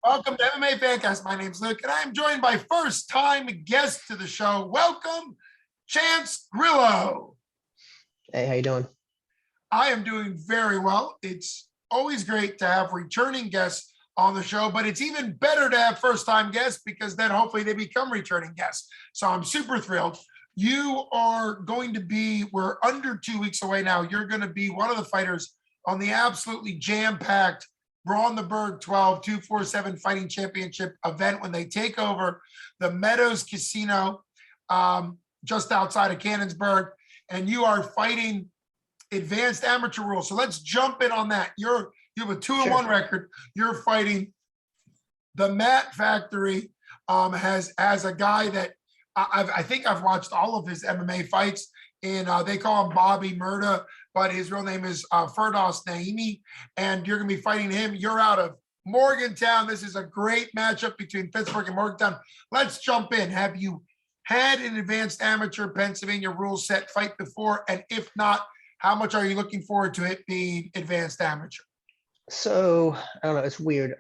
Welcome to MMA Fancast. My name's Luke, and I am joined by first-time guest to the show. Welcome, Chance Grillot. Hey, how you doing? I am doing very well. It's always great to have returning guests on the show, but it's even better to have first-time guests because then hopefully they become returning guests. So I'm super thrilled. You are going to be, we're under 2 weeks away now. You're going to be one of the fighters on the absolutely jam-packed Braun the Berg 12 247 Fighting Championship event when they take over the Meadows Casino just outside of Cannonsburg, and you are fighting advanced amateur rules. So let's jump in on that. You have a 2-1 record. You're fighting the Matt Factory. Has a guy that I think I've watched all of his MMA fights, and they call him Bobby Murda, but his real name is Ferdos Naimi, and you're going to be fighting him. You're out of Morgantown. This is a great matchup between Pittsburgh and Morgantown. Let's jump in. Have you had an advanced amateur Pennsylvania rules set fight before? And if not, how much are you looking forward to it being advanced amateur? So I don't know. It's weird.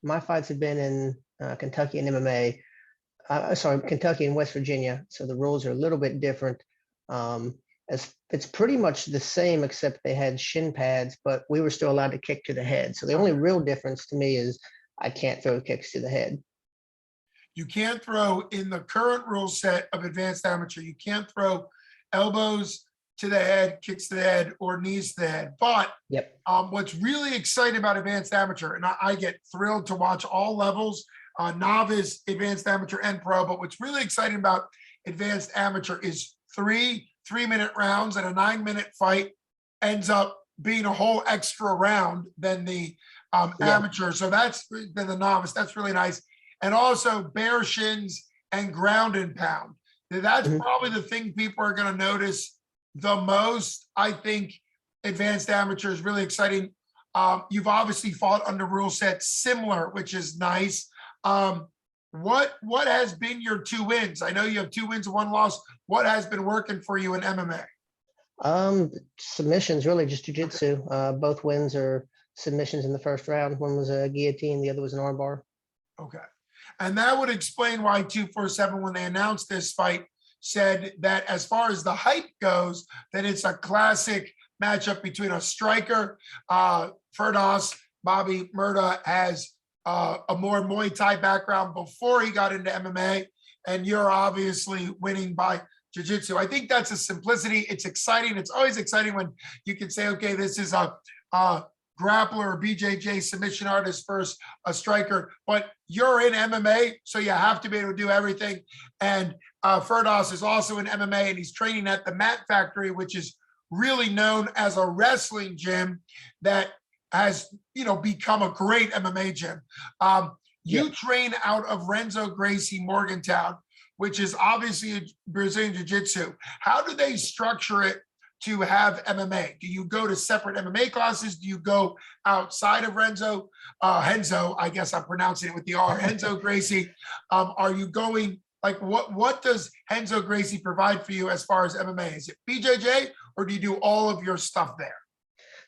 My fights have been in Kentucky and MMA. Kentucky and West Virginia. So the rules are a little bit different. As it's pretty much the same, except they had shin pads, but we were still allowed to kick to the head. So the only real difference to me is I can't throw kicks to the head. You can't throw in the current rule set of advanced amateur. You can't throw elbows to the head, kicks to the head, or knees to the head. But what's really exciting about advanced amateur, and I get thrilled to watch all levels, novice, advanced amateur, and pro. But what's really exciting about advanced amateur is three-minute rounds, and a 9-minute fight ends up being a whole extra round than the amateur. So that's than the novice. That's really nice. And also bare shins and ground and pound. That's probably the thing people are going to notice the most. I think advanced amateur is really exciting. You've obviously fought under rule set similar, which is nice. What has been your 2 wins? I know you have 2 wins and 1 loss. What has been working for you in MMA? Submissions, really just jiu-jitsu. Both wins are submissions in the first round. One was a guillotine, the other was an armbar. Okay. And that would explain why 247, when they announced this fight, said that as far as the hype goes, that it's a classic matchup between a striker. Ferdos, Bobby Murda, has a more Muay Thai background before he got into MMA, and you're obviously winning by jiu-jitsu. I think that's a simplicity. It's exciting. It's always exciting when you can say, okay, this is a grappler or BJJ submission artist versus a striker, but you're in MMA, so you have to be able to do everything. And Ferdos is also in MMA, and he's training at the Matt Factory, which is really known as a wrestling gym that has, become a great MMA gym. You train out of Renzo Gracie Morgantown, which is obviously a Brazilian Jiu-Jitsu. How do they structure it to have MMA? Do you go to separate MMA classes? Do you go outside of Renzo? Henzo, I guess I'm pronouncing it with the R, Henzo Gracie. Are you going, like, what does Henzo Gracie provide for you as far as MMA? Is it BJJ, or do you do all of your stuff there?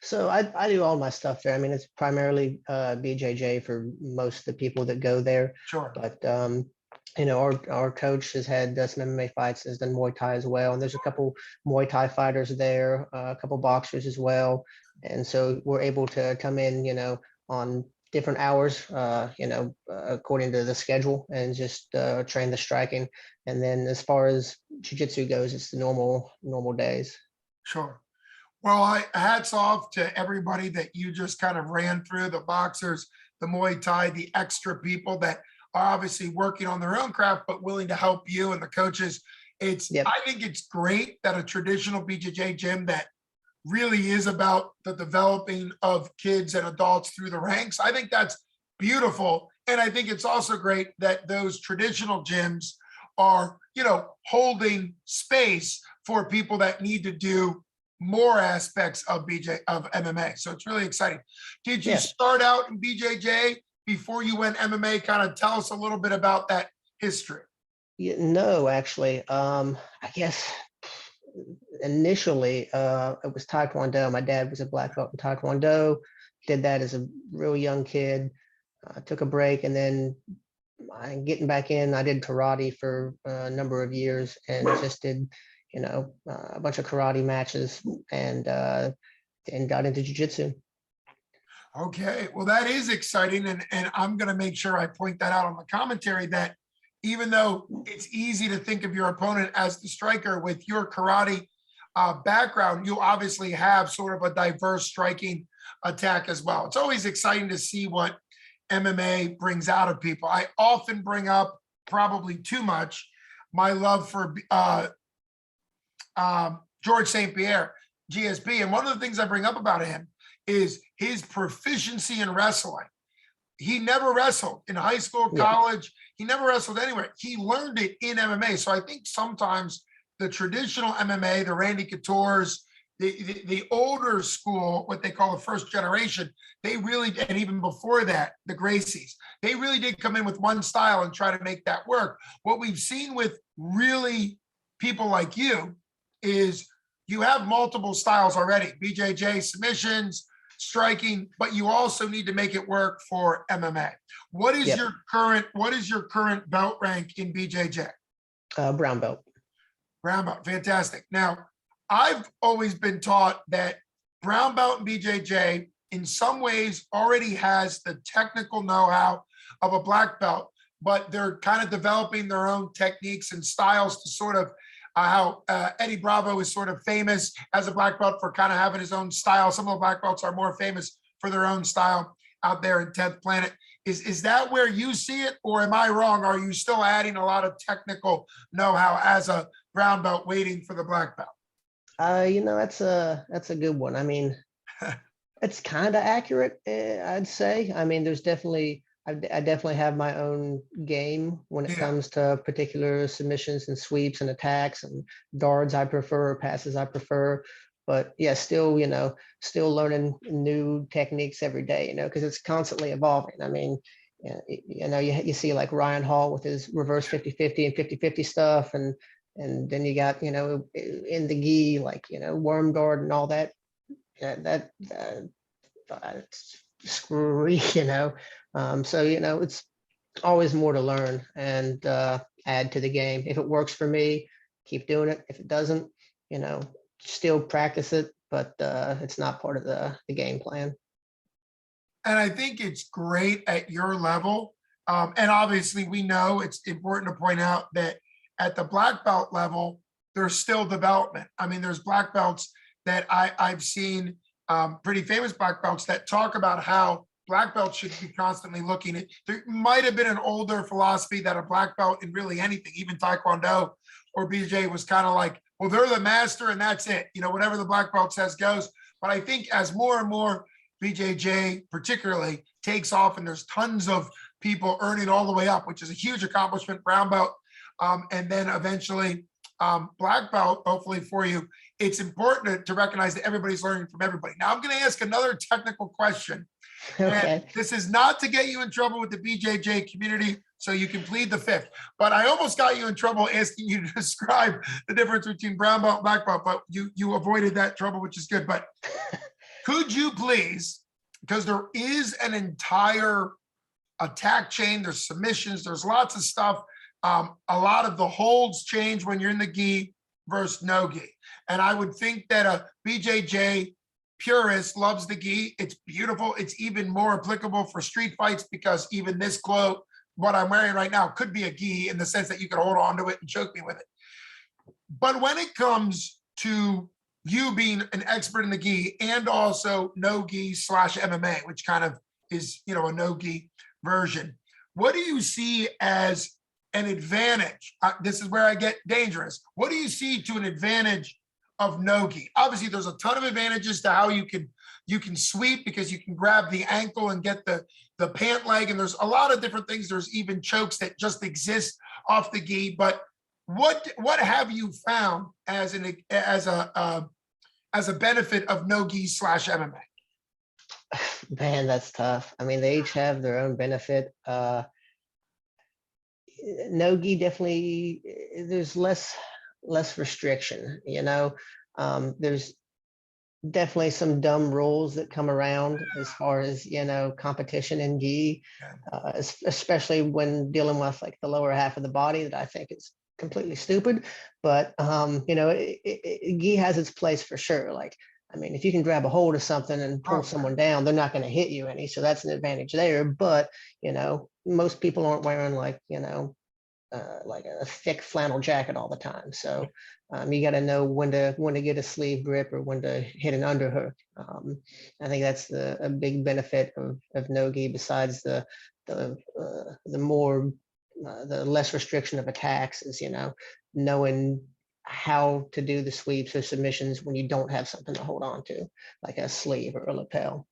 So I do all my stuff there. I mean, it's primarily BJJ for most of the people that go there. Sure. But our coach has had some MMA fights, has done Muay Thai as well, and there's a couple Muay Thai fighters there, a couple boxers as well, and so we're able to come in, on different hours, according to the schedule, and just train the striking. And then as far as jiu-jitsu goes, it's the normal days. Sure. Well, hats off to everybody that you just kind of ran through, the boxers, the Muay Thai, the extra people that are obviously working on their own craft, but willing to help you, and the coaches. I think it's great that a traditional BJJ gym that really is about the developing of kids and adults through the ranks. I think that's beautiful. And I think it's also great that those traditional gyms are, holding space for people that need to do more aspects of MMA. So it's really exciting. Did you start out in BJJ before you went MMA? Kind of tell us a little bit about that history. No, actually, I guess initially it was Taekwondo. My dad was a black belt in Taekwondo. Did that as a real young kid. took a break, and then getting back in, I did karate for a number of years, and just did, a bunch of karate matches, and got into jujitsu. Okay, well, that is exciting, and I'm going to make sure I point that out on the commentary that even though it's easy to think of your opponent as the striker, with your karate background, you obviously have sort of a diverse striking attack as well. It's always exciting to see what MMA brings out of people. I often bring up, probably too much, my love for George St. Pierre, GSP. And one of the things I bring up about him is his proficiency in wrestling. He never wrestled in high school, Yeah. college. He never wrestled anywhere. He learned it in MMA. So I think sometimes the traditional MMA, the Randy Couture's, the older school, what they call the first generation, they really, and even before that, the Gracies, they really did come in with one style and try to make that work. What we've seen with really people like you is you have multiple styles already, BJJ, submissions, striking, but you also need to make it work for MMA. What is Yep. your current belt rank in BJJ? Brown belt. Brown belt, fantastic. Now, I've always been taught that brown belt and BJJ in some ways already has the technical know-how of a black belt, but they're kind of developing their own techniques and styles to sort of how Eddie Bravo is sort of famous as a black belt for kind of having his own style. Some of the black belts are more famous for their own style out there in 10th Planet. Is that where you see it, or am I wrong? Are you still adding a lot of technical know-how as a brown belt waiting for the black belt? That's a good one. I mean, it's kind of accurate, I'd say. I mean, there's definitely, I definitely have my own game when it Yeah. comes to particular submissions and sweeps and attacks and guards I prefer, passes I prefer. But yeah, still, still learning new techniques every day, because it's constantly evolving. I mean, you see like Ryan Hall with his reverse 50-50 and 50-50 stuff. And then you got, in the gi, like, worm guard and all that, screwy, so, it's always more to learn and add to the game. If it works for me, keep doing it. If it doesn't, still practice it, but it's not part of the game plan. And I think it's great at your level. And obviously, we know it's important to point out that at the black belt level, there's still development. I mean, there's black belts that I've seen, pretty famous black belts that talk about how black belts should be constantly looking at. There might have been an older philosophy that a black belt in really anything, even Taekwondo or BJ, was kind of like, well, they're the master and that's it. Whatever the black belt says goes. But I think as more and more BJJ particularly takes off, and there's tons of people earning all the way up, which is a huge accomplishment, brown belt, and then eventually black belt, hopefully for you, it's important to recognize that everybody's learning from everybody. Now, I'm going to ask another technical question. Okay. And this is not to get you in trouble with the BJJ community, so you can plead the fifth. But I almost got you in trouble asking you to describe the difference between brown belt and black belt, but you avoided that trouble, which is good. But could you please, because there is an entire attack chain, there's submissions, there's lots of stuff. A lot of the holds change when you're in the gi versus no gi. And I would think that a BJJ purist loves the gi. It's beautiful. It's even more applicable for street fights, because even this glow, what I'm wearing right now, could be a gi in the sense that you could hold on to it and choke me with it. But when it comes to you being an expert in the gi and also no gi / MMA, which kind of is, a no gi version, what do you see as an advantage? This is where I get dangerous. What do you see to an advantage of no-gi? Obviously, there's a ton of advantages to how you can sweep, because you can grab the ankle and get the pant leg, and there's a lot of different things. There's even chokes that just exist off the gi. But what have you found as a benefit of no-gi / MMA? Man, that's tough. I mean, they each have their own benefit. No-gi definitely, there's less restriction, there's definitely some dumb rules that come around as far as, competition in gi, especially when dealing with like the lower half of the body, that I think is completely stupid. But gi has its place for sure. Like, I mean, if you can grab a hold of something and pull Oh, someone down, they're not going to hit you any, so that's an advantage there. But most people aren't wearing like a thick flannel jacket all the time. So you got to know when to get a sleeve grip or when to hit an underhook. I think that's a big benefit of no-gi, besides the more the less restriction of attacks, is knowing how to do the sweeps or submissions when you don't have something to hold on to, like a sleeve or a lapel.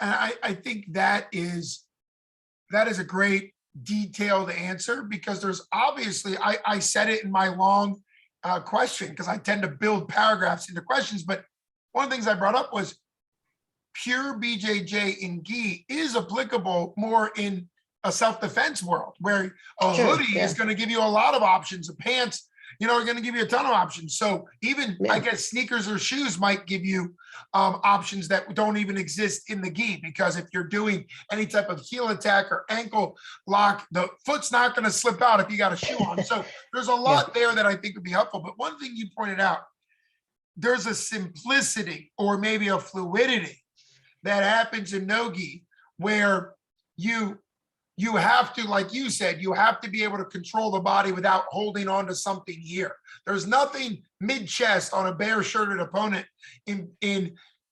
and I think that is a great detailed answer, because there's obviously, I said it in my long question, because I tend to build paragraphs into questions, but one of the things I brought up was pure BJJ in gi is applicable more in a self-defense world, where a Sure. hoodie Yeah. is going to give you a lot of options. The pants, are going to give you a ton of options. So even, I Yeah. guess, sneakers or shoes might give you options that don't even exist in the gi, because if you're doing any type of heel attack or ankle lock, the foot's not going to slip out if you got a shoe on. So there's a Yeah. lot there that I think would be helpful. But one thing you pointed out, there's a simplicity or maybe a fluidity that happens in nogi, where you have to, like you said, you have to be able to control the body without holding on to something here. There's nothing mid-chest on a bare shirted opponent in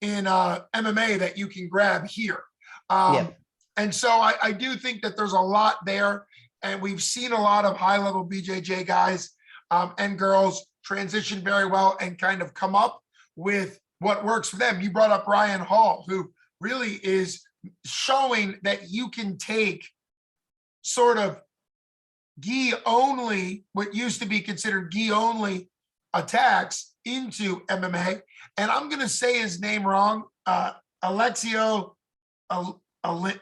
MMA that you can grab here. Yeah. And so I do think that there's a lot there, and we've seen a lot of high-level BJJ guys and girls transition very well and kind of come up with what works for them. You brought up Ryan Hall, who really is showing that you can take sort of gi only, what used to be considered gi only attacks, into MMA. And I'm going to say his name wrong. Alexio Olenek.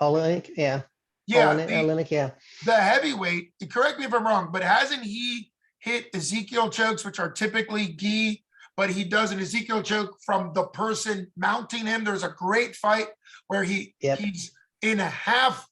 Olenek, yeah. Yeah, Olenek, yeah. the heavyweight. Correct me if I'm wrong, but hasn't he hit Ezekiel chokes, which are typically gi? But he does an Ezekiel choke from the person mounting him. There's a great fight where he's in a half.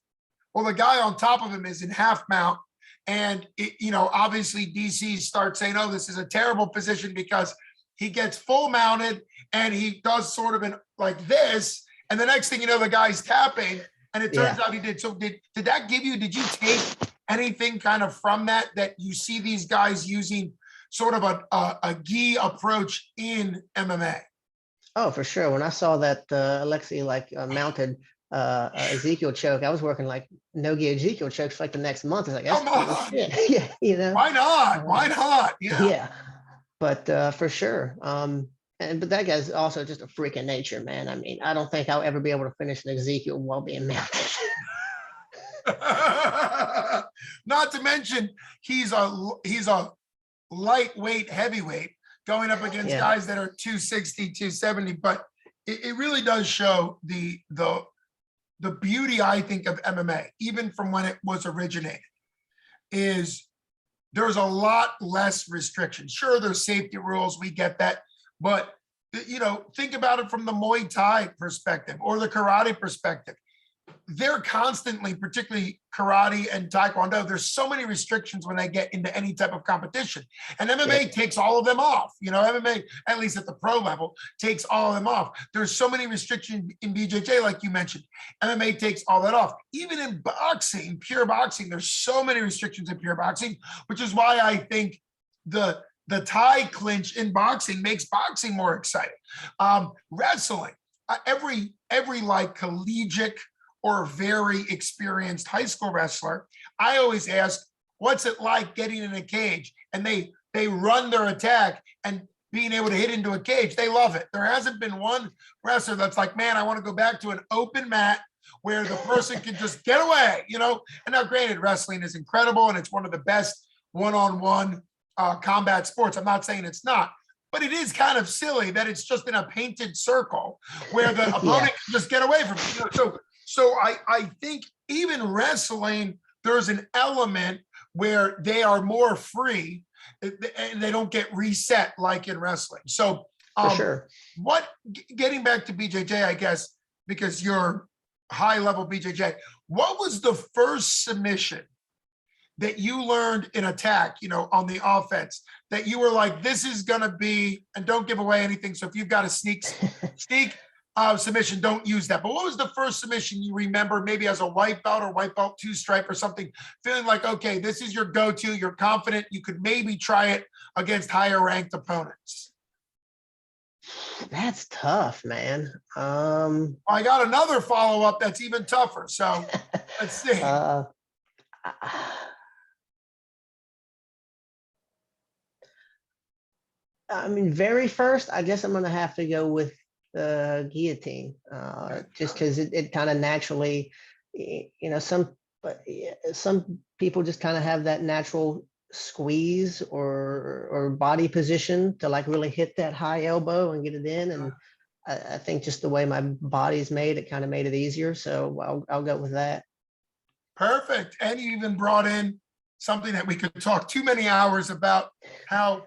Well, the guy on top of him is in half mount. And, obviously DC starts saying, oh, this is a terrible position, because he gets full mounted and he does sort of like this. And the next thing you know, the guy's tapping, and it turns out he did. So did that did you take anything kind of from that you see these guys using sort of a gi approach in MMA? Oh, for sure. When I saw that Alexei mounted Ezekiel choke, I was working like no-gi Ezekiel chokes for like the next month. It's like, that's cool as shit. Yeah, Why not? Why not? Yeah. But for sure. But that guy's also just a freak of nature, man. I mean, I don't think I'll ever be able to finish an Ezekiel while being mounted. Not to mention, he's a lightweight heavyweight going up against guys that are 260, 270. But it really does show the beauty, I think, of MMA, even from when it was originated, is there's a lot less restrictions. Sure, there's safety rules, we get that, but think about it from the Muay Thai perspective or the karate perspective. They're constantly, particularly karate and taekwondo, there's so many restrictions when they get into any type of competition. And MMA takes all of them off. MMA, at least at the pro level, takes all of them off. There's so many restrictions in BJJ, like you mentioned. MMA takes all that off. Even in boxing, pure boxing, there's so many restrictions in pure boxing, which is why I think the tie clinch in boxing makes boxing more exciting. Wrestling, every like collegiate or very experienced high school wrestler, I always ask, what's it like getting in a cage? And they run their attack and being able to hit into a cage. They love it. There hasn't been one wrestler that's like, man, I want to go back to an open mat where the person can just get away, And now granted, wrestling is incredible and it's one of the best one-on-one combat sports. I'm not saying it's not, but it is kind of silly that it's just in a painted circle where the opponent can just get away from it. So I think even wrestling, there's an element where they are more free and they don't get reset like in wrestling. So for Um, sure. getting back to BJJ, I guess, because you're high level BJJ, what was the first submission that you learned in attack, on the offense, that you were like, this is going to be, and don't give away anything. So if you've got a sneak submission, don't use that. But what was the first submission you remember, maybe as a white belt or white belt 2 stripe or something, feeling like, okay, this is your go-to, you're confident, you could maybe try it against higher ranked opponents? That's tough, man. I got another follow-up that's even tougher. So let's see. I mean, very first, I guess I'm going to have to go with the guillotine, just because it kind of naturally, some people just kind of have that natural squeeze or body position to like really hit that high elbow and get it in. And I think just the way my body's made, it kind of made it easier. So I'll go with that. Perfect. And you even brought in something that we could talk too many hours about, how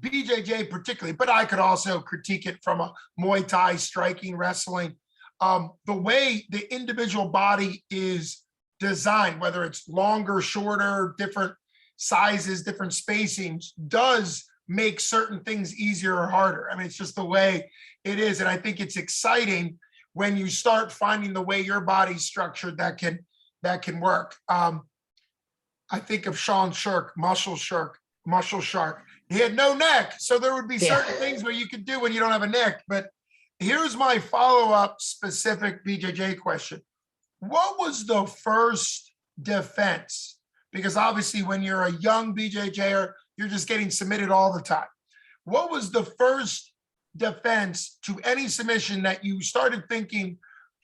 BJJ particularly, but I could also critique it from a Muay Thai, striking, wrestling. The way the individual body is designed, whether it's longer, shorter, different sizes, different spacings, does make certain things easier or harder. I mean, it's just the way it is. And I think it's exciting when you start finding the way your body's structured that can work. I think of Sean Shirk, Muscle Shark. He had no neck, so there would be certain things where you could do when you don't have a neck. But here's my follow-up specific BJJ question. What was the first defense? Because obviously when you're a young BJJer, you're just getting submitted all the time. What was the first defense to any submission that you started thinking,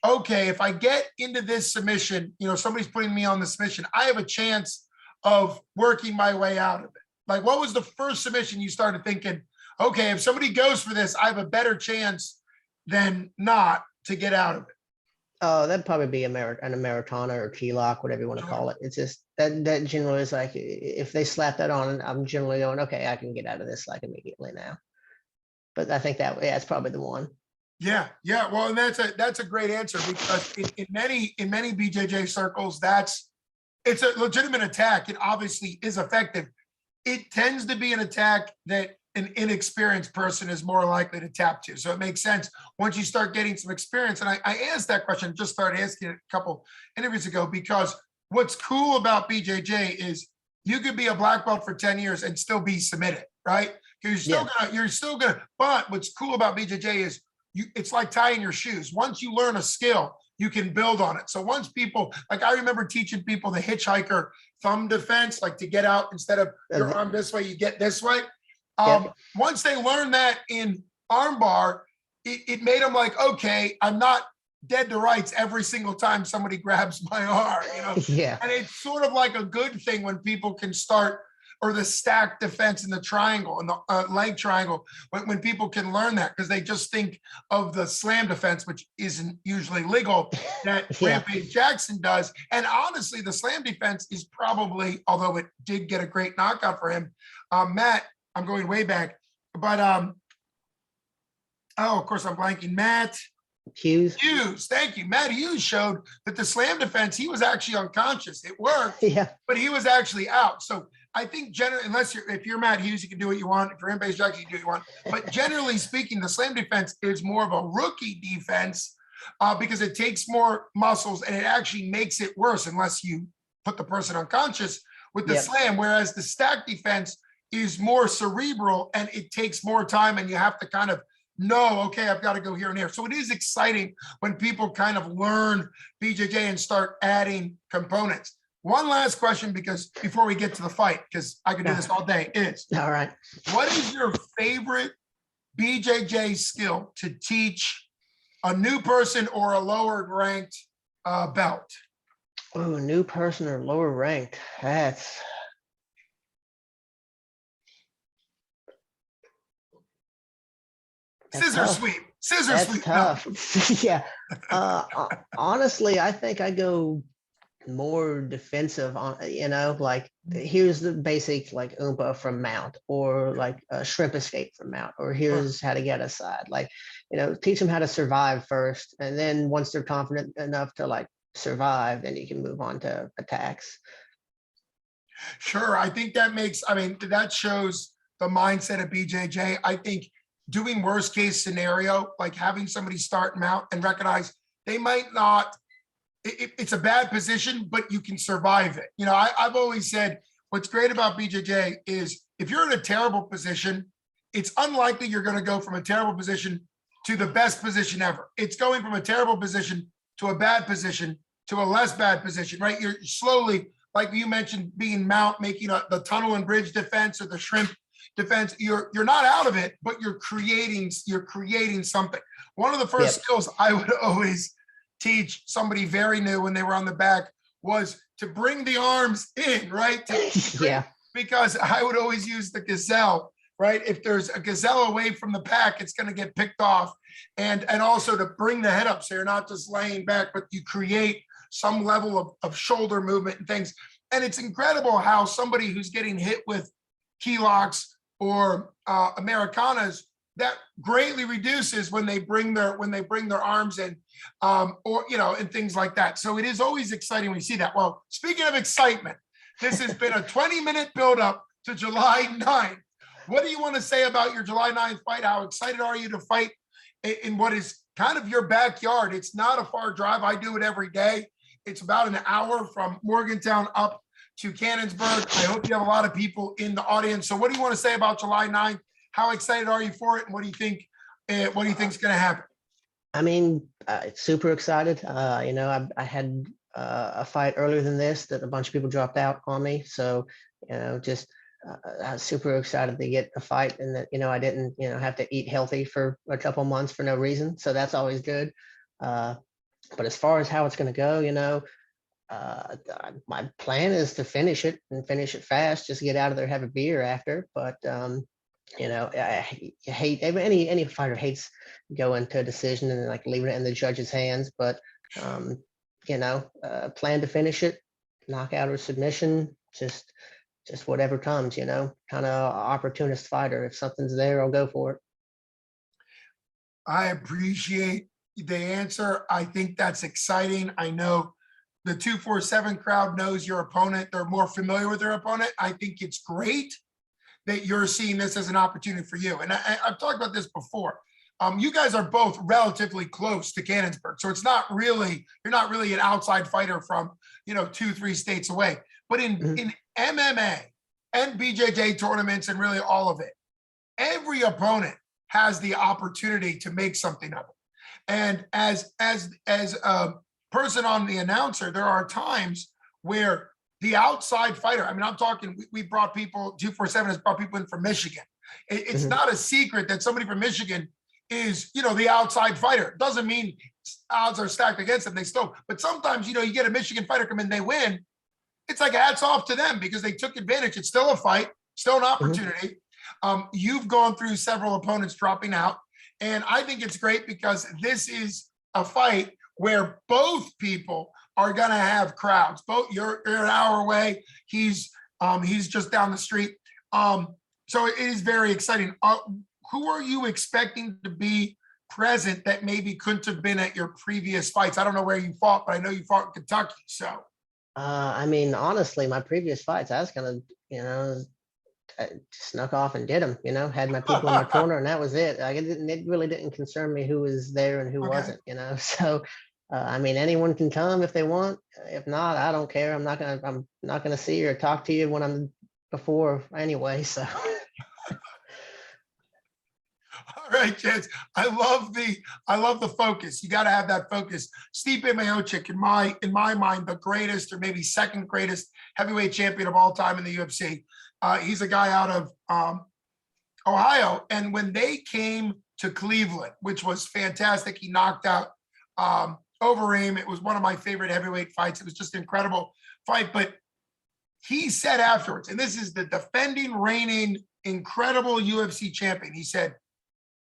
okay, if I get into this submission, somebody's putting me on the submission, I have a chance of working my way out of it? Like, what was the first submission you started thinking, okay, if somebody goes for this, I have a better chance than not to get out of it? Oh, that'd probably be an Americana or key lock, whatever you want to call it. It's just that generally is like, if they slap that on, I'm generally going, okay, I can get out of this like immediately now. But I think that's probably the one. Yeah. Well, and that's a great answer, because in many BJJ circles, it's a legitimate attack. It obviously is effective. It tends to be an attack that an inexperienced person is more likely to tap to. So it makes sense once you start getting some experience. And I asked that question, just started asking it a couple interviews ago, because what's cool about BJJ is you could be a black belt for 10 years and still be submitted, right? Because you're still gonna, but what's cool about BJJ is it's like tying your shoes. Once you learn a skill, you can build on it. So once people, like I remember teaching people the hitchhiker thumb defense, like to get out instead of your arm this way, you get this way. Once they learn that in armbar, it made them like, okay, I'm not dead to rights every single time somebody grabs my arm, Yeah. And it's sort of like a good thing when people can start, or the stack defense in the triangle and the leg triangle, when people can learn that, because they just think of the slam defense, which isn't usually legal, that Rampage Jackson does. And honestly, the slam defense is probably, although it did get a great knockout for him, Matt, I'm going way back, but of course I'm blanking. Matt Hughes. Thank you. Matt Hughes showed that the slam defense, he was actually unconscious. It worked, but he was actually out. So I think generally, if you're Matt Hughes, you can do what you want. If you're Rampage Jackson, you can do what you want. But generally speaking, the slam defense is more of a rookie defense because it takes more muscles and it actually makes it worse unless you put the person unconscious with the slam. Whereas the stack defense is more cerebral and it takes more time, and you have to kind of know, okay, I've got to go here and there. So it is exciting when people kind of learn BJJ and start adding components. One last question, because before we get to the fight, because I could do this all day, is all right. What is your favorite BJJ skill to teach a new person or a lower ranked belt? Oh, a new person or lower ranked. That's scissor tough. sweep. That's tough. Yeah. Honestly, I think I go more defensive on, like here's the basic like oompa from mount, or like a shrimp escape from mount, or Sure. here's how to get aside. Like, teach them how to survive first. And then once they're confident enough to like survive, then you can move on to attacks. Sure. I think that makes, I mean, that shows the mindset of BJJ. I think doing worst case scenario, like having somebody start mount and recognize they might not, it's a bad position, but you can survive it. I've always said what's great about BJJ is if you're in a terrible position, it's unlikely you're going to go from a terrible position to the best position ever. It's going from a terrible position to a bad position to a less bad position, right? You're slowly, like you mentioned, being mount, making the tunnel and bridge defense or the shrimp defense. You're not out of it, but you're creating something. One of the first Yep. skills I would always teach somebody very new when they were on the back was to bring the arms in, right? Yeah. Because I would always use the gazelle, right? If there's a gazelle away from the pack, it's going to get picked off. And also to bring the head up so you're not just laying back, but you create some level of shoulder movement and things. And it's incredible how somebody who's getting hit with key locks or Americanas, that greatly reduces when they bring their arms in, and things like that. So it is always exciting when you see that. Well, speaking of excitement, this has been a 20-minute buildup to July 9th. What do you want to say about your July 9th fight? How excited are you to fight in what is kind of your backyard? It's not a far drive. I do it every day. It's about an hour from Morgantown up to Cannonsburg. I hope you have a lot of people in the audience. So what do you want to say about July 9th? How excited are you for it? And what do you think? What do you think is going to happen? I mean, super excited. I had a fight earlier than this that a bunch of people dropped out on me. So, just I was super excited to get a fight, and that, I didn't, have to eat healthy for a couple months for no reason. So that's always good. But as far as how it's going to go, my plan is to finish it and finish it fast, just get out of there, have a beer after. But, I hate any fighter hates going to a decision and like leaving it in the judge's hands. But, plan to finish it, knockout or submission, just whatever comes, kind of opportunist fighter. If something's there, I'll go for it. I appreciate the answer. I think that's exciting. I know the 247 crowd knows your opponent. They're more familiar with their opponent. I think it's great that you're seeing this as an opportunity for you. And I've talked about this before. You guys are both relatively close to Cannonsburg. So you're not really an outside fighter from, 2-3 states away. But in MMA and BJJ tournaments and really all of it, every opponent has the opportunity to make something of it. And as a person on the announcer, there are times where the outside fighter, I mean, I'm talking, we brought people, 247 has brought people in from Michigan. It's not a secret that somebody from Michigan is, the outside fighter. It doesn't mean odds are stacked against them. They still, but sometimes, you get a Michigan fighter come in, they win. It's like hats off to them because they took advantage. It's still a fight, still an opportunity. You've gone through several opponents dropping out. And I think it's great because this is a fight where both people are going to have crowds. Both you're an hour away. He's just down the street. So it is very exciting. Who are you expecting to be present that maybe couldn't have been at your previous fights? I don't know where you fought, but I know you fought in Kentucky. So, I mean, honestly, my previous fights, I was kind of, I snuck off and did them. Had my people in my corner, and that was it. It really didn't concern me who was there and who wasn't. So. I mean, anyone can come if they want. If not, I don't care. I'm not gonna see or talk to you when I'm before anyway. So. All right, gents. I love the focus. You got to have that focus. Stipe Miocic, in my mind, the greatest or maybe second greatest heavyweight champion of all time in the UFC. He's a guy out of Ohio, and when they came to Cleveland, which was fantastic, he knocked out Overeem. It was one of my favorite heavyweight fights. It was just an incredible fight. But he said afterwards, and this is the defending, reigning, incredible UFC champion. He said,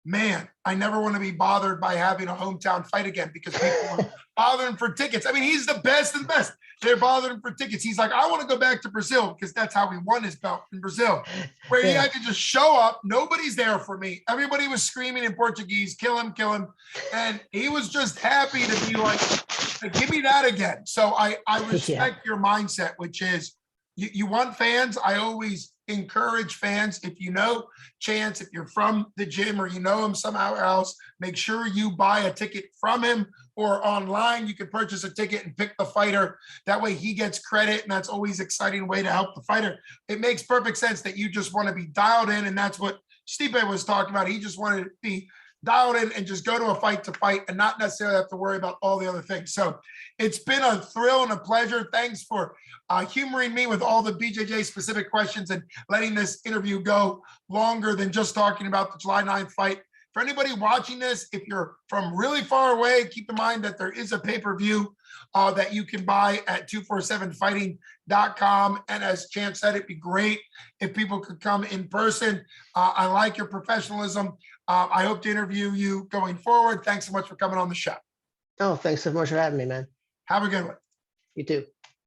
"Man, I never want to be bothered by having a hometown fight again because people are bothering for tickets." I mean, he's the best of the best. they're bothering for tickets. He's like, I want to go back to Brazil because that's how he won his belt in Brazil, where he Yeah. had to just show up. Nobody's there for me. Everybody was screaming in Portuguese, kill him, kill him. And he was just happy to be like, give me that again. So I respect your mindset, which is you want fans. I always encourage fans. If you know Chance, if you're from the gym or you know him somehow else, make sure you buy a ticket from him or online. You can purchase a ticket and pick the fighter. That way he gets credit, and that's always an exciting way to help the fighter. It makes perfect sense that you just want to be dialed in, and that's what Stipe was talking about. He just wanted to be dialed in and just go to a fight to fight and not necessarily have to worry about all the other things. So it's been a thrill and a pleasure. Thanks for humoring me with all the BJJ specific questions and letting this interview go longer than just talking about the July 9th fight. For anybody watching this, if you're from really far away, keep in mind that there is a pay-per-view that you can buy at 247fighting.com. And as Chance said, it'd be great if people could come in person. I like your professionalism. I hope to interview you going forward. Thanks so much for coming on the show. Oh, thanks so much for having me, man. Have a good one. You too.